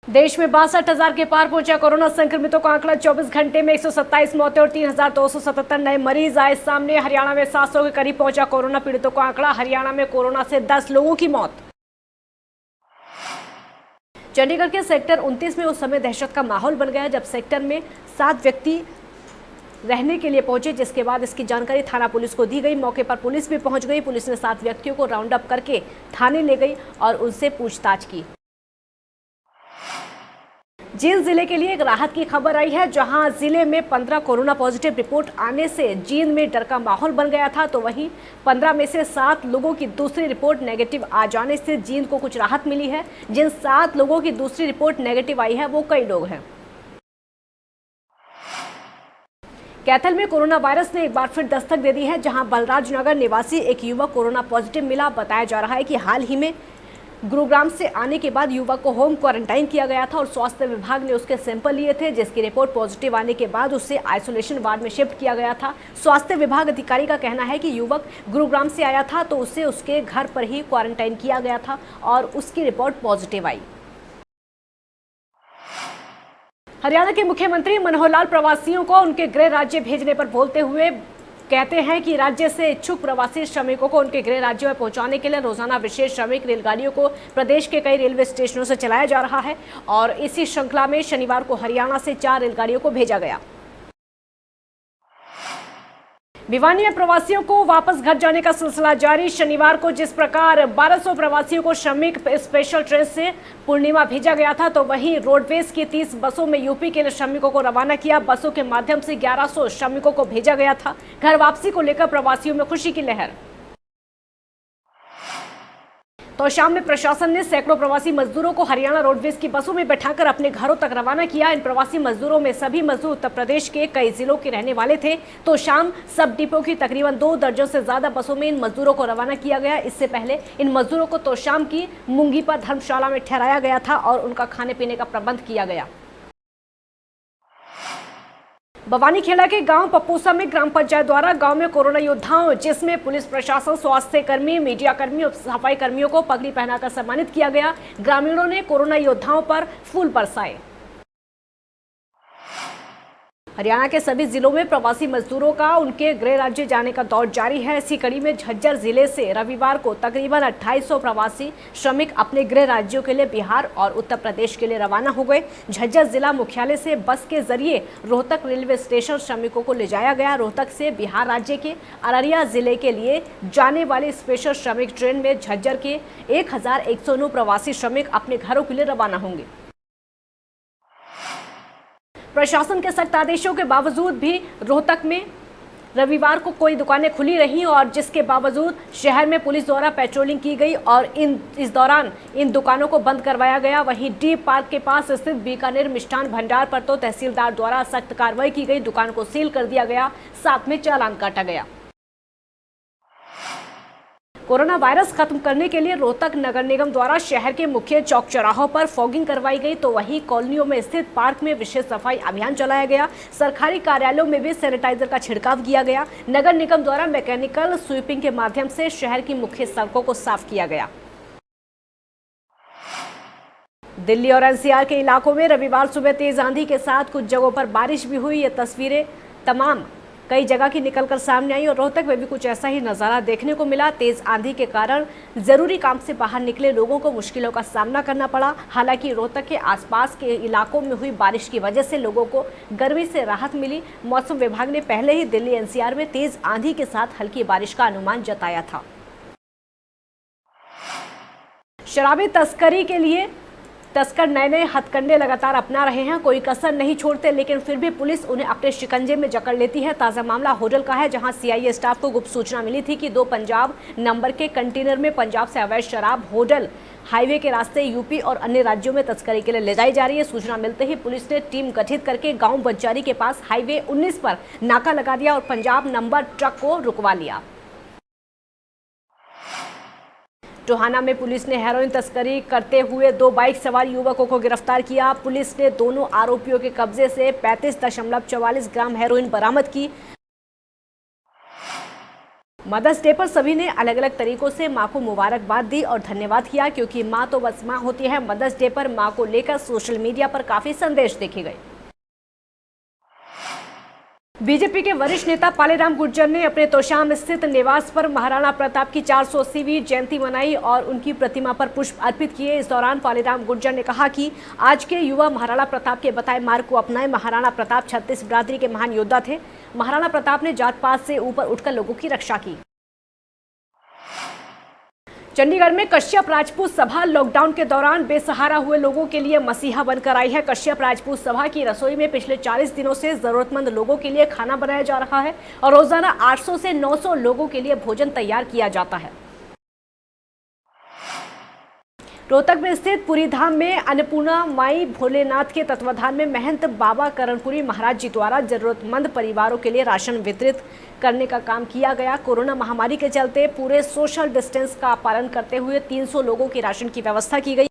देश में 62,000 के पार पहुंचा कोरोना संक्रमितों का आंकड़ा। 24 घंटे में 127 मौतें और 3,277 नए मरीज आए सामने। हरियाणा में 700 के करीब पहुंचा कोरोना पीड़ितों का आंकड़ा। हरियाणा में कोरोना से 10 लोगों की मौत। चंडीगढ़ के सेक्टर 29 में उस समय दहशत का माहौल बन गया जब सेक्टर में 7 व्यक्ति रहने के लिए पहुंचे, जिसके बाद इसकी जानकारी थाना पुलिस को दी गई। मौके पर पुलिस भी पहुंच गई। पुलिस ने 7 व्यक्तियों को राउंड अप करके थाने ले गई और उनसे पूछताछ की। जींद जिले के लिए एक राहत की खबर आई है, जहां जिले में 15 कोरोना पॉजिटिव रिपोर्ट आने से जींद में डर का माहौल बन गया था। तो वहीं 15 में से 7 लोगों की दूसरी रिपोर्ट नेगेटिव आ जाने से जींद को कुछ राहत मिली है। जिन 7 लोगों की दूसरी रिपोर्ट नेगेटिव आई है वो कई लोग हैं। कैथल में कोरोना वायरस ने एक बार फिर दस्तक दे दी है, जहां बलराजनगर निवासी एक युवक कोरोना पॉजिटिव मिला। बताया जा रहा है कि हाल ही में गुरुग्राम से आने के बाद युवक को होम क्वारंटाइन किया गया था और स्वास्थ्य विभाग ने उसके सैंपल लिए थे, जिसकी रिपोर्ट पॉजिटिव आने के बाद उसे आइसोलेशन वार्ड में शिफ्ट किया गया था। स्वास्थ्य विभाग अधिकारी का कहना है कि युवक गुरुग्राम से आया था तो उसे उसके घर पर ही क्वारंटाइन किया गया था और उसकी रिपोर्ट पॉजिटिव आई। हरियाणा के मुख्यमंत्री मनोहर लाल प्रवासियों को उनके गृह राज्य भेजने पर बोलते हुए कहते हैं कि राज्य से इच्छुक प्रवासी श्रमिकों को उनके गृह राज्यों में पहुंचाने के लिए रोजाना विशेष श्रमिक रेलगाड़ियों को प्रदेश के कई रेलवे स्टेशनों से चलाया जा रहा है और इसी श्रृंखला में शनिवार को हरियाणा से 4 रेलगाड़ियों को भेजा गया। भिवानी में प्रवासियों को वापस घर जाने का सिलसिला जारी। शनिवार को जिस प्रकार 1200 प्रवासियों को श्रमिक स्पेशल ट्रेन से पूर्णिमा भेजा गया था, तो वहीं रोडवेज की 30 बसों में यूपी के लिए श्रमिकों को रवाना किया। बसों के माध्यम से 1100 श्रमिकों को भेजा गया था। घर वापसी को लेकर प्रवासियों में खुशी की लहर। तो शाम में प्रशासन ने सैकड़ों प्रवासी मजदूरों को हरियाणा रोडवेज की बसों में बैठाकर अपने घरों तक रवाना किया। इन प्रवासी मजदूरों में सभी मजदूर उत्तर प्रदेश के कई जिलों के रहने वाले थे। तो शाम सब डिपो की तकरीबन 2 दर्जन से ज्यादा बसों में इन मजदूरों को रवाना किया गया। इससे पहले इन मजदूरों को तो शाम की मुंगी पर धर्मशाला में ठहराया गया था और उनका खाने पीने का प्रबंध किया गया। बवानीखेड़ा के गांव पप्पूसा में ग्राम पंचायत द्वारा गांव में कोरोना योद्धाओं, जिसमें पुलिस प्रशासन, स्वास्थ्य कर्मी, मीडिया कर्मी और सफाई कर्मियों को पगड़ी पहनाकर सम्मानित किया गया। ग्रामीणों ने कोरोना योद्धाओं पर फूल बरसाए। हरियाणा के सभी जिलों में प्रवासी मजदूरों का उनके गृह राज्य जाने का दौर जारी है। इसी कड़ी में झज्जर जिले से रविवार को तकरीबन 2800 प्रवासी श्रमिक अपने गृह राज्यों के लिए बिहार और उत्तर प्रदेश के लिए रवाना हो गए। झज्जर जिला मुख्यालय से बस के जरिए रोहतक रेलवे स्टेशन श्रमिकों को ले जाया गया। रोहतक से बिहार राज्य के अररिया जिले के लिए जाने वाली स्पेशल श्रमिक ट्रेन में झज्जर के 1109 प्रवासी श्रमिक अपने घरों के लिए रवाना होंगे। प्रशासन के सख्त आदेशों के बावजूद भी रोहतक में रविवार को कोई दुकानें खुली रहीं और जिसके बावजूद शहर में पुलिस द्वारा पेट्रोलिंग की गई और इस दौरान इन दुकानों को बंद करवाया गया। वहीं डी पार्क के पास स्थित बीकानेर मिष्ठान भंडार पर तो तहसीलदार द्वारा सख्त कार्रवाई की गई। दुकान को सील कर दिया गया, साथ में चालान काटा गया। कोरोना वायरस खत्म करने के लिए रोहतक नगर निगम द्वारा शहर के मुख्य चौक चौराहों पर फॉगिंग करवाई गई। तो वहीं कॉलोनियों में स्थित पार्क में विशेष सफाई अभियान चलाया गया। सरकारी कार्यालयों में भी सैनिटाइजर का छिड़काव किया गया। नगर निगम द्वारा मैकेनिकल स्वीपिंग के माध्यम से शहर की मुख्य सड़कों को साफ किया गया। दिल्ली और एनसीआर के इलाकों में रविवार सुबह तेज आंधी के साथ कुछ जगहों पर बारिश भी हुई। ये तस्वीरें तमाम कई जगह की निकलकर सामने आई और रोहतक में भी कुछ ऐसा ही नज़ारा देखने को मिला। तेज आंधी के कारण जरूरी काम से बाहर निकले लोगों को मुश्किलों का सामना करना पड़ा। हालांकि रोहतक के आसपास के इलाकों में हुई बारिश की वजह से लोगों को गर्मी से राहत मिली। मौसम विभाग ने पहले ही दिल्ली एनसीआर में तेज आंधी के साथ हल्की बारिश का अनुमान जताया था। शराबी तस्करी के लिए तस्कर नए नए हथकंडे लगातार अपना रहे हैं। कोई कसर नहीं छोड़ते, लेकिन फिर भी पुलिस उन्हें अपने शिकंजे में जकड़ लेती है। ताज़ा मामला होटल का है, जहां सीआईए स्टाफ को गुप्त सूचना मिली थी कि 2 पंजाब नंबर के कंटेनर में पंजाब से अवैध शराब होटल हाईवे के रास्ते यूपी और अन्य राज्यों में तस्करी के लिए ले जाई जा रही है। सूचना मिलते ही पुलिस ने टीम गठित करके गाँव बंजारी के पास हाईवे 19 पर नाका लगा दिया और पंजाब नंबर ट्रक को रुकवा लिया। टोहाना में पुलिस ने हेरोइन तस्करी करते हुए 2 बाइक सवार युवकों को गिरफ्तार किया। पुलिस ने दोनों आरोपियों के कब्जे से 35.44 ग्राम हेरोइन बरामद की। मदर्स डे पर सभी ने अलग अलग तरीकों से मां को मुबारकबाद दी और धन्यवाद किया, क्योंकि मां तो बस मां होती है। मदर्स डे पर मां को लेकर सोशल मीडिया पर काफी संदेश देखे गए। बीजेपी के वरिष्ठ नेता पालेराम गुर्जर ने अपने तोशाम स्थित निवास पर महाराणा प्रताप की 480वीं जयंती मनाई और उनकी प्रतिमा पर पुष्प अर्पित किए। इस दौरान पालेराम गुर्जर ने कहा कि आज के युवा महाराणा प्रताप के बताए मार्ग को अपनाएं। महाराणा प्रताप छत्तीस बिरादरी के महान योद्धा थे। महाराणा प्रताप ने जात पात से ऊपर उठकर लोगों की रक्षा की। चंडीगढ़ में कश्यप राजपूत सभा लॉकडाउन के दौरान बेसहारा हुए लोगों के लिए मसीहा बनकर आई है। कश्यप राजपूत सभा की रसोई में पिछले 40 दिनों से जरूरतमंद लोगों के लिए खाना बनाया जा रहा है और रोजाना 800 से 900 लोगों के लिए भोजन तैयार किया जाता है। रोहतक में स्थित पुरी धाम में अन्नपूर्णा माई भोलेनाथ के तत्वाधान में महंत बाबा करणपुरी महाराज जी द्वारा जरूरतमंद परिवारों के लिए राशन वितरित करने का काम किया गया। कोरोना महामारी के चलते पूरे सोशल डिस्टेंस का पालन करते हुए 300 लोगों की राशन की व्यवस्था की गई।